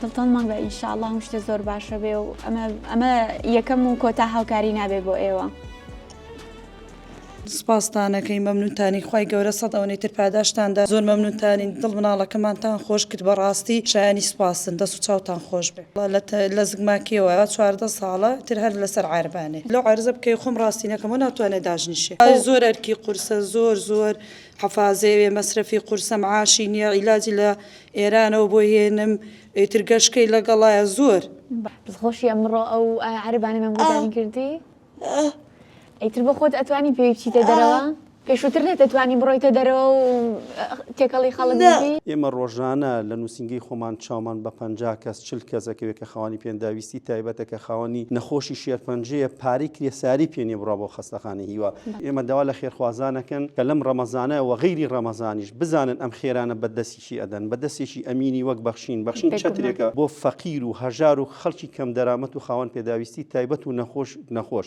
دڵتان مانگە ئینشاءڵڵا هەموو شتە زۆر باشە بێ و ئەمە یەکەم و کۆتا هاوکاری نابێ بۆ ئێوە. سپاستانەکەی مەمنونتانی خی گەورە سەد ئەوەی تر پاداشتاندا زۆر مەمنونتانین دڵ مناڵەکەمانتان خۆش کرد بەڕاستی شایانی سپاسن دەست و چاوتان خۆش بێ لە زگماکیەوە 14 ساڵە تر هەر لەسەر عربانێ لەو عرزە بکەی خۆم ڕاستینەکەمە ناتوانێت داژنیشێ زۆر ئەرکی قورسە زۆر حەفازەوێ مەسرفی قورسە معاشی نییە عیلاجی لە ئێرانەوە بۆ هێنم ترگەشکەی لەگەڵایە زۆر خۆشی ئەمڕۆ ئەو عربانە مەمگوزانی کردی؟ ئەیتر بە خۆت ئەتوانی پێی بچیتە دەرەوە؟ پێشووتر لێت دەتوانی بڕۆیتە دەرەوە و تێکەڵی خەڵک ببی؟ ئێمە ڕۆژانە لە نووسنگی خۆمان چاومان بە 50 کەس 40 کەسەکەوێت کە خاوەنی پێنداویستی تایبەتە کە خاوەنی نەخۆشی شێرپەنجەیە پارەی کرێساری پێنێ بڕا بۆ خەستەخانەی هیوا ئێمە داوا لە خێرخوازانەکەن کە لەم ڕەمەزانەوە غەیری ڕەمەزانیش بزانن ئەم خێرانە بەدەستیشی ئەدەن بەدەستێکی ئەمینی وەک بەخشین چەترێکە بۆ فەقیر و هەژار و خەڵکی کەم دەرامەت و خاوەن پێداویستی تایبەت و نەخۆش